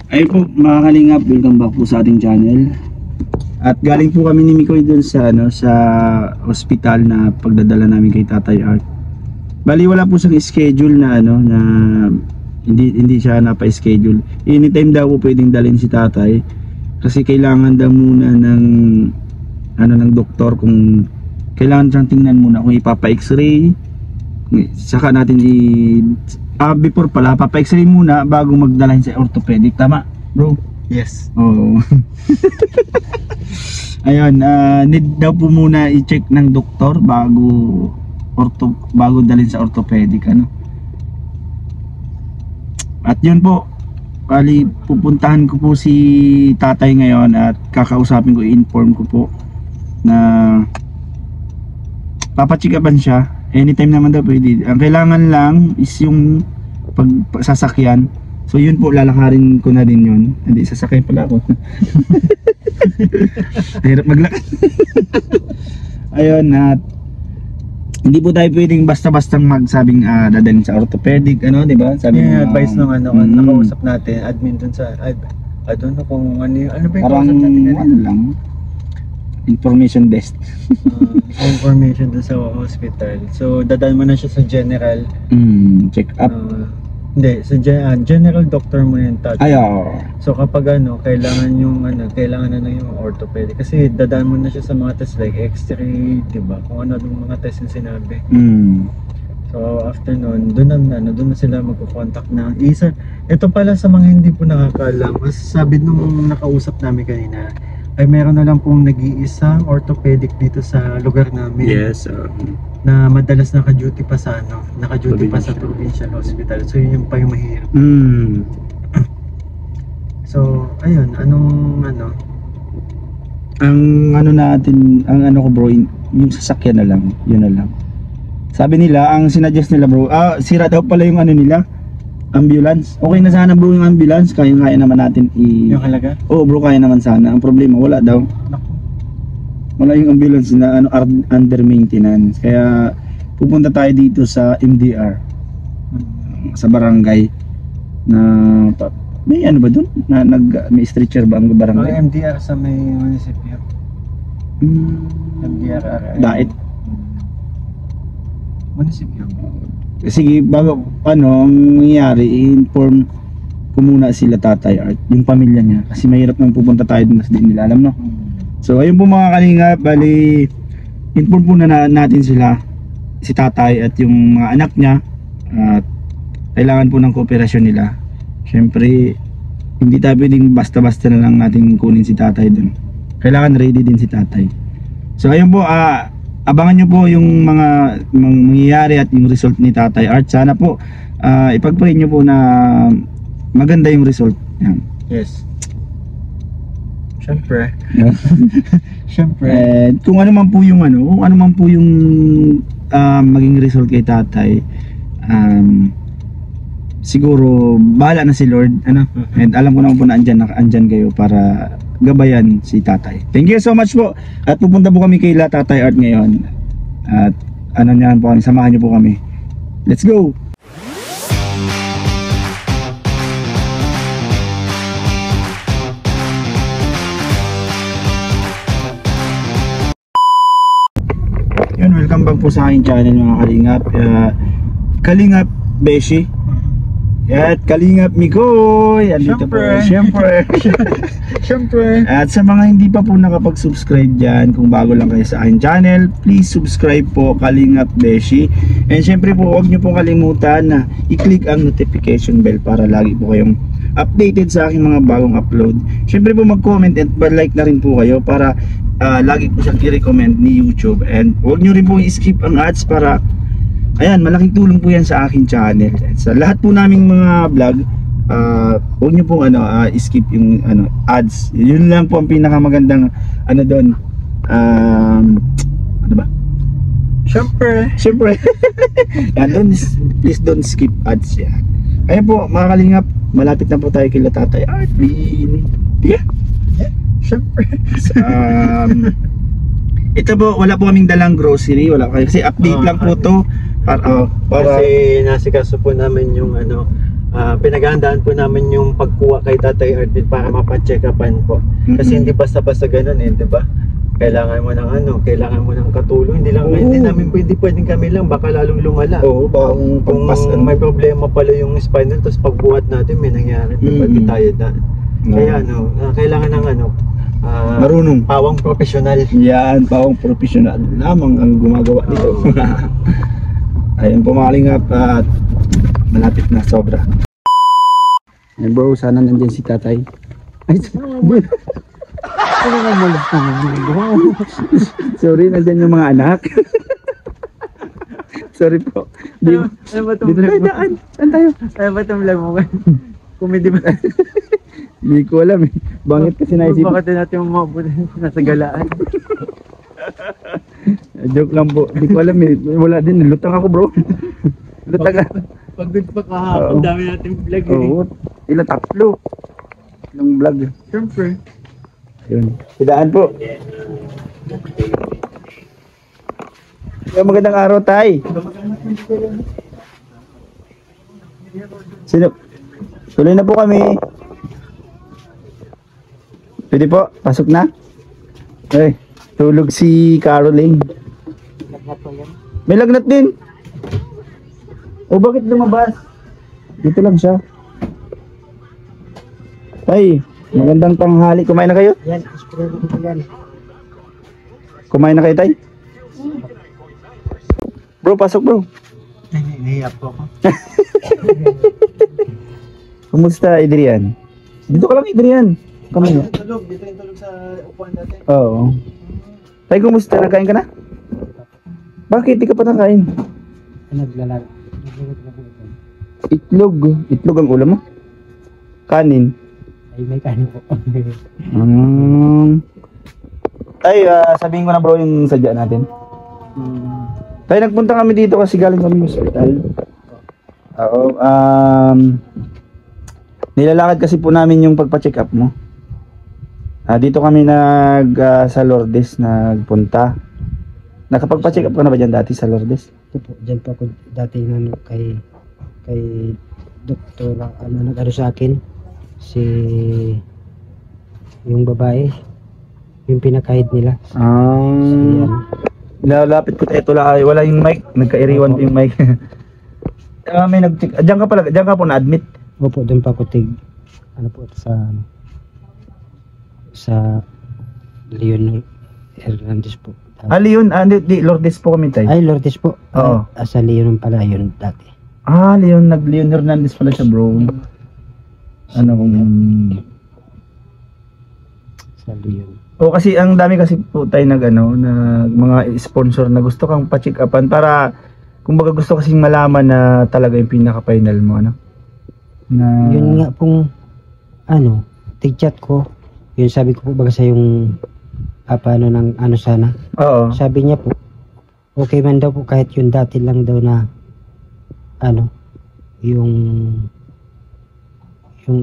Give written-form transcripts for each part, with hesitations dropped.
Ay po mga kalingap, welcome back po sa ating channel. At galing po kami ni Mikoy dun sa sa hospital na pagdadala namin kay Tatay Art. Bali wala po siyang schedule na na hindi siya napa-schedule. Anytime daw po pwedeng dalhin si Tatay kasi kailangan daw muna ng doktor kung kailangan siyang tingnan muna kung ipapa-x-ray. Saka natin before pala, papa-x-ray muna bago magdalahin sa orthopedic. Tama, bro? Yes. Oo. Ayun, need daw po muna i-check ng doktor bago dalhin sa orthopedic, At yun po, bali pupuntahan ko po si Tatay ngayon at kakausapin ko, i-inform ko po na papacheck-upan siya. Anytime naman daw pwede. Ang kailangan lang is yung pagsasakyan. So yun po, lalakarin ko na din yun. Hindi, sasakyan pala ako. Hirap maglakad. Ayun, at hindi po tayo pwedeng basta-bastang magsabing dadalhin sa orthopedic, di ba? Sabi yung advice nung nakausap natin, admin dun sa, I don't know kung ano ba yung parang kausap natin kanina? lang, information desk. Information dun sa hospital. So dadaan mo na siya sa general check up. Hindi, sa general doctor mo yung touch. Ay, oo. So kapag kailangan yung yung orthopedic kasi dadaan mo na siya sa mga test like x-ray, 'di ba? Kung ano yung mga test yung sinabi. So after nun, doon na sila magko-contact na. Ito pala sa mga hindi po nakakaalam, mas sabi nung nakausap namin kanina, ay meron na lang pong nag-iisang orthopedic dito sa lugar namin. Yes. Na madalas naka-duty pa sa sa provincial hospital. So yun yung pa yung mahirap. So ayun, ang natin, ang ko bro, yung sasakyan na lang, yun na lang. Sabi nila, ang sinuggest nila bro, sira daw pala yung nila, ambulance. Okay na sana bro yung ambulance, kaya naman natin yung halaga? Oo bro, kaya naman sana. Ang problema, wala daw. Wala yung ambulance na under maintenance. Kaya pupunta tayo dito sa MDR, sa barangay na may ba doon? May stretcher ba ang barangay? MDR sa may munisipyo. MDR Dait. Munisipyo. Sige, bago ang nangyayari, i-inform ko muna sila Tatay Art, yung pamilya niya, kasi mahirap nang pupunta tayo dun kasi di nila alam, So ayun po mga kalingap, bali inform po na natin sila, si Tatay at yung mga anak niya, at kailangan po ng kooperasyon nila. Syempre hindi tayo pwedeng basta-basta na lang natin kunin si Tatay dun, kailangan ready din si Tatay. So ayun po, abangan nyo po yung mga mangyayari at yung result ni Tatay Art. Sana po ipag-pray nyo po na maganda yung result. Yan. Yes. Siyempre. Siyempre. Kung ano man po yung maging result kay Tatay, siguro bahala na si Lord, And alam ko naman po na andyan kayo para gabayan si Tatay. Thank you so much po. At pupunta po kami kay Tatay Art ngayon. At samahan niyo po kami. Let's go. Yun, welcome back po sa aking channel mga Kalingap. Kalingap Beshi. At Kalingap Mikoy, andito po. Siyempre. Siyempre. At sa mga hindi pa po nakapag-subscribe dyan, kung bago lang kayo sa aking channel, please subscribe po, Kalingap Beshi. And siyempre po, huwag nyo po kalimutan na i-click ang notification bell para lagi po kayong updated sa aking mga bagong upload. Siyempre po mag-comment at like na rin po kayo para lagi po siyang i-recommend ni YouTube. And huwag nyo rin po i-skip ang ads para ayan, malaking tulong po yan sa aking channel. Sa lahat po naming mga vlog, huwag nyo pong skip yung ads. Yun lang po ang pinakamagandang doon. Ano ba? Siyempre. Yan, please don't skip ads yan. Ayan po mga Kalingap, malapit na po tayo kila Tatay Art. Yeah. Siyempre. Ito po, wala po kaming dalang grocery, kasi update lang po to. Para kasi nasikaso po namin yung pinaghandaan po namin yung pagkuha kay Tatay Artin para mapacheck upan po. Kasi hindi basta-basta ganun di ba? Kailangan mo ng kailangan mo ng katulong. Hindi pwedeng kami lang, baka lalong lumala. Oo, Kung may problema pala yung spinal, tapos pagbuhat natin may nangyari, diba? Tayo na. Kaya kailangan ng marunong. Pawang profesional. Yan, pawang profesional lamang ang gumagawa nito. Ayun po mga kalingap, at malapit na sobra. Ayun bro, sana nandiyan si tatay. Ay, sorry, nandiyan yung mga anak. Sorry po. Dito tayo daan. Saan tayo? Ano ba itong vlog mo? Comedy ba? Hindi ko alam eh. Bangit kasi naisip. Bakit natin mabuti nasa galaan? Joke lang po. Hindi ko alam eh. Wala din. Lutang ako bro. Lutang ako. Pagod pa kahapon, dami natin vlog Oo. Ilang tatlo. Ilang vlog. Siyempre. Yun. Sidaan po. Magandang araw tay. Sino? Tuloy na po kami. Pwede po, pasok na. Eh, tulog si Caroline. May lagnat din. O bakit lumabas? Dito lang siya. Tay, magandang tanghali. Kumain na kayo? Yan, yan. Kumain na kayo tay? Bro, pasok bro. Nahihiyap po ako. Kumusta Adrian? Dito ka lang Adrian. Kami na. Dito yung tulog sa upuan natin. Oo. Tay, kumusta? Nakain ka na? Bakit? Di ka pa nakain? Naglalag. Itlog. Itlog ang ulam mo? Kanin? Ay, may kanin po. Tay, sabihin ko na bro yung sadya natin. Tay, nagpunta kami dito kasi galing kami sa hospital. Oo. Nilalakad kasi po namin yung pagpa-check up mo. Dito kami sa Lourdes nagpunta. Nakapagpa-check up ka na ba dyan dati sa Lourdes? Ito po, dyan po ako dati kay doktor, nag-ano sa akin, yung babae, yung pinakahid nila. Yan. Lalapit ko tayo, wala yung mic, nagkairiwan po yung mic. May nag-check, diyan ka po na-admit? Opo, dyan pa ako sa Leon Hernandez po. Leon, di Lourdes po kami tayo. Ay, Lourdes po. Oo. Sa Leon pala yun dati. Leon Hernandez pala siya bro. Sa Leon. Kasi ang dami kasi po tayo mga sponsor na gusto kang pa-check upan para kumbaga gusto kasing malaman na talaga yung pinaka-final mo Yun nga pong tig-chat ko. Yun sabi ko po baga sa yung sana. Oo. Sabi niya po okay man daw po kahit yung dati lang daw na yung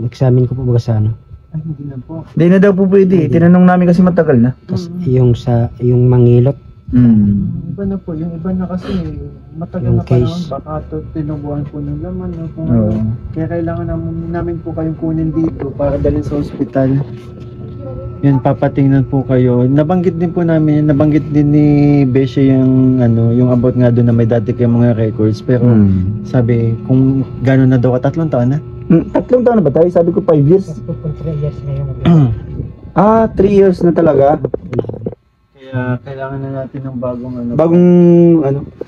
examen ko po baga sa Hindi na po. Hindi na daw po pwede. Tinanong namin kasi matagal na. Kasi yung mangilot. Iba na po. Yung iba na kasi matagal Yung na panahon. case. Baka tinubuan po ng laman. Oo. Kaya kailangan namin po kayong kunin dito para dalhin sa ospital. Yun, papatingnan po kayo. Nabanggit din ni Beshe yung about nga doon na may dati kayong mga records. Pero sabi, kung gano'n na daw, 3 taon na? 3 taon na ba tayo? Sabi ko 5 years. 3 years ngayon. 3 years na talaga. Kaya kailangan na natin ng bagong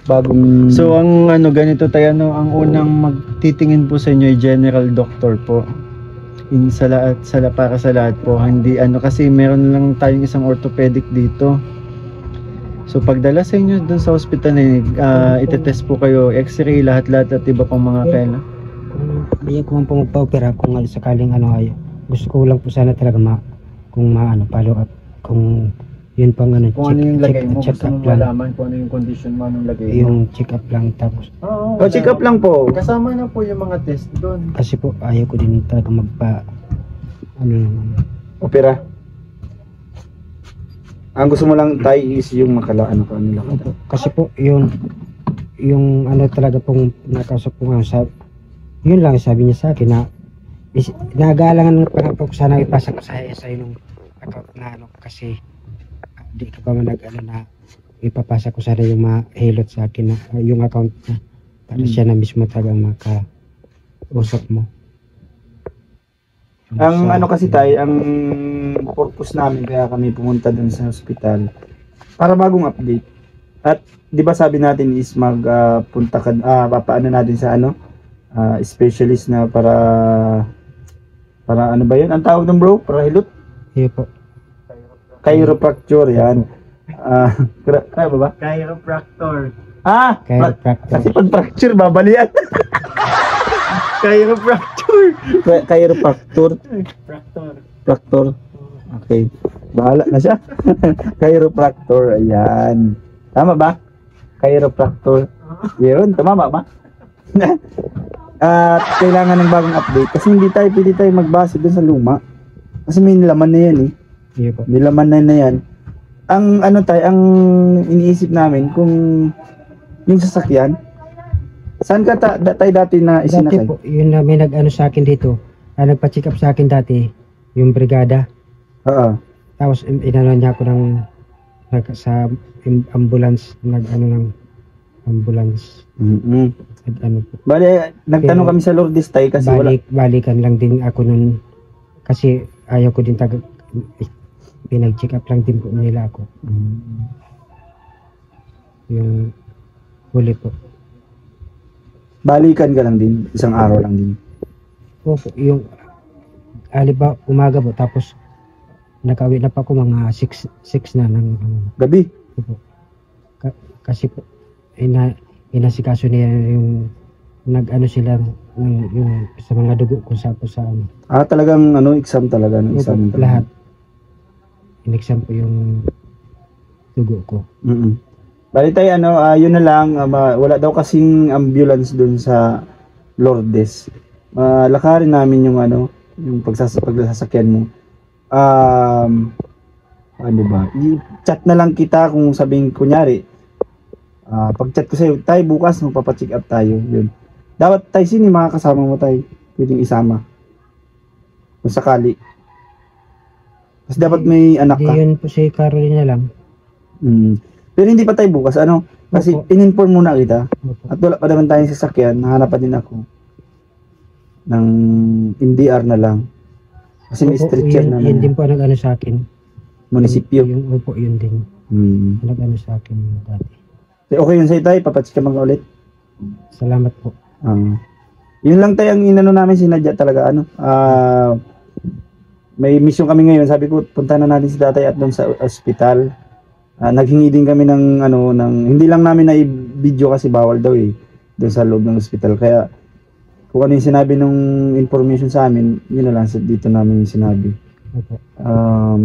Bagong So ang ganito tayo, ang unang magtitingin po sa inyo ay general doctor po. Para sa lahat po, hindi kasi meron lang tayong isang orthopedic dito. So pagdala sa inyo dun sa hospital itetest po kayo, x-ray, lahat at iba pang mga kailangan. Kaya ko man po magpa-opera kung sakaling gusto ko lang po sana talaga follow up kung yun pang Kung ano yung lagay mo, check gusto up mong lang. malaman kung ano yung condition mo, anong lagay mo. Yung check up lang tapos check up lang po. Kasama na po yung mga test doon. kasi po ayaw ko din talaga Opera. Ang gusto mo lang tayo is yung makalaan ko nila. kasi po yung talaga pong nakausap ko nga yun lang sabi niya sa akin na nag-aalangan pa po sana ipasa ko sa yung account na ano kasi di ka pa man nag-ano na ipapasa ko sana yung mahilot sa akin na yung account na para siya na mismo talagang makausap mo. Ang ano kasi tayo, ang purpose namin kaya kami pumunta dun sa hospital para bagong update. At di ba sabi natin is punta ka, papaano natin sa ano, specialist na para ano ba yun? Ang tawag ng bro? Para hilot? Iyo po. Chiropractor yan. Kaya ba ba? Chiropractor. Chiropractor. Kasi pag fracture, babalian. Chiropractor. Chiropractor. Practor. Okay. Bahala na siya. Chiropractor. Ayan. Tama ba? Chiropractor. Yun. Tama ba? At kailangan ng bagong update. Kasi hindi tayo pwede tayo magbase dun sa luma. Kasi may nilaman na yan eh. Iyo po. Nilaman na yan. Ang ano tayo, ang iniisip namin kung yung sasakyan, saan ka tayo dati na Dati isinakay? po, yun na may nag-ano sa akin dito. Nagpa-check up sa akin dati, yung brigada. Oo. Tapos inano niya ako sa ambulance, nag-ano ng ambulance. Nag-ano po. Bale, nagtanong Pero, kami sa Lourdes tayo kasi Balikan lang din ako nun. Kasi ayaw ko din pinag-check up lang din po nila ako. Yung huli po. Balikan ka lang din, isang araw lang din. Opo, yung aliba umaga po tapos nakauwi na pa ako mga 6 na ng ano. Gabi. Opo. Kasi po inasikaso niya yung nag-ano sila ng yung sa mga dugo kung sa ano. Talagang ano, exam talaga, no? Exam Opo, talaga. lahat. In-exam po yung dugo ko. Bali tayo ano, yun na lang, wala daw kasing ambulance dun sa Lourdes. Lakarin namin yung ano, yung pagsasakyan mo. Ano ba? I-chat na lang kita kung sabihin kunyari. Pag-chat ko sa'yo, tayo bukas magpapacheck up tayo. Yun. Dapat tayo sino yung mga kasama mo tayo pwedeng isama. Kung sakali. Kasi dapat may anak ka. Yun po si Carolina lang. Pero hindi pa tayo bukas. Ano? Kasi Opo. in-inform muna kita. Opo. At wala pa naman tayong sasakyan. Nahanapan din ako ng MDR na lang. Kasi may Opo, stretcher na yun din po nag-ano sa akin. munisipyo. Yung opo, yun din. Nag-ano sa akin dati. Okay yun sa'yo tayo. Papacheck ka mga ulit. Salamat po. Yun lang tayo ang inano namin sinadya talaga. Ano? May mission kami ngayon. Sabi ko, punta na natin si tatay at doon sa ospital. Naghingi din kami ng ano, hindi lang namin na i-video kasi bawal daw eh. Doon sa loob ng ospital. Kaya kung ano yung sinabi nung information sa amin, yun na lang dito namin sinabi. Opo.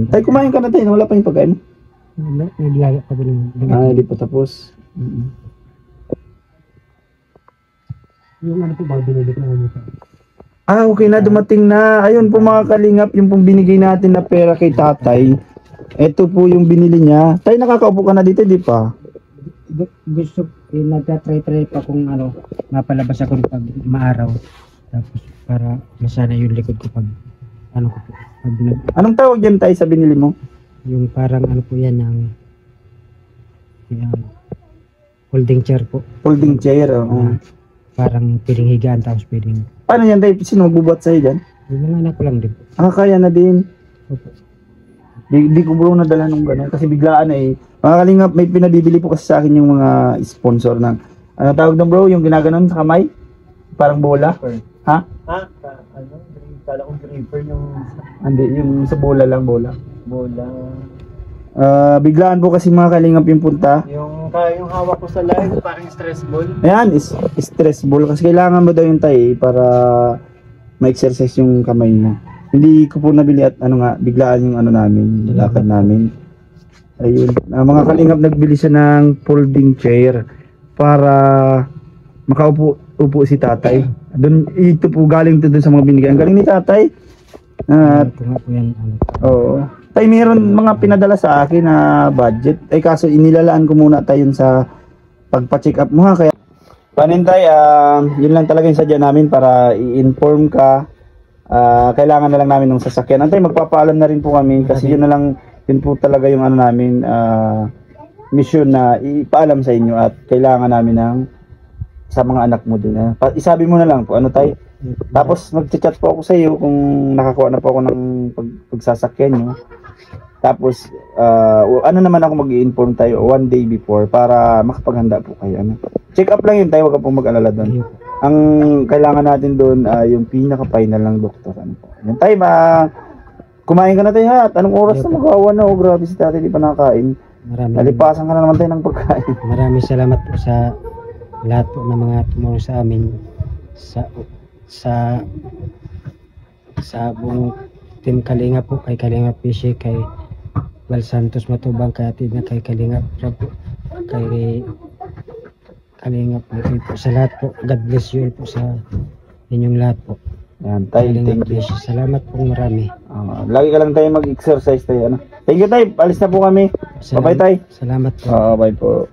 Tayo kumain ka na tayo. Wala pa yung pagkain. Naglaga pa din. Hindi pa tapos. Yung ano po ba binili ko na po? Okay na, dumating na. Ayun po mga kalingap, yung pong binigay natin na pera kay tatay. Ito po yung binili niya. Tay, nakakaupo ka na dito, di pa? Gusto, nagtatry-try pa kung ano, mapalabas ako pag maaraw. Tapos para masana yung likod ko pag ano ko po. Pag Anong tawag yan tayo sa binili mo? yung parang ano po yan, yung holding chair po. Folding chair. Oo. Parang pwedeng higaan tapos pwedeng, Paano yan tayo? Sino magbubuhat sa'yo dyan? yung mga anak ko lang din po. Kaya na din. Opo. Di ko bro nadala nung gano'n. Kasi biglaan na eh. Mga kalingap, may pinabibili po kasi sa akin yung mga sponsor ng, ano tawag na bro? Yung ginaganon sa kamay? Parang bola? Ha? Ano? Kala kong gripper yung Hindi, yung sa bola lang, bola. bola. Biglaan po kasi mga kalingap yung punta. Yung hawak ko sa live, parang stress ball. Ayan, stress ball. Kasi kailangan mo daw yung tayo para ma-exercise yung kamay mo. Hindi ko po nabili at ano nga, biglaan yung ano namin, lakad namin. Ayun. Mga kalingap, nagbili siya ng folding chair para makaupo si tatay. Ito po galing to dun sa mga binigay. Ang galing ni tatay. At Ito nga po yan, ano. oo. Tay, meron mga pinadala sa akin na budget. Kaso inilalaan ko muna tayo sa pagpa-check up mo ha. Kaya Panintay, yun lang talaga yung sadya namin para i-inform ka. Kailangan na lang namin ng sasakyan. Antay, magpapaalam na rin po kami kasi yun na lang, yun po talaga yung ano namin, mission na ipaalam sa inyo at kailangan namin ng sa mga anak mo din. Isabi mo na lang po, ano tay? Tapos mag-chat po ako sa iyo kung nakakuha na po ako ng pagsasakyan nyo. Tapos, ano naman ako mag-i-inform tayo one day before para makapaghanda po kayo. Ano? Check up lang yun tayo, wag ka pong mag-alala doon. Ang kailangan natin doon, yung pinaka-final ng doktor. Ano po. Yan tayo, kumain ka na tayo ha. At anong oras na magawa na? Oh, grabe si tatay, di pa nakakain. Nalipasan ka na naman tayo ng pagkain. Maraming salamat po sa lahat po ng mga tumulong sa amin sa buong Team Kalinga po, kay Kalinga Pishi, kay Val Santos Matubang, kay Atid na kay Kalinga po, kay Kalinga po, sa lahat po. God bless you po sa inyong lahat po. Yan tayo, Kalinga thank you. Pishi, salamat po marami. Lagi ka lang tayo mag-exercise tayo. Ano? Thank you tayo, alis na po kami. Bye-bye tayo. Salamat po. Bye po.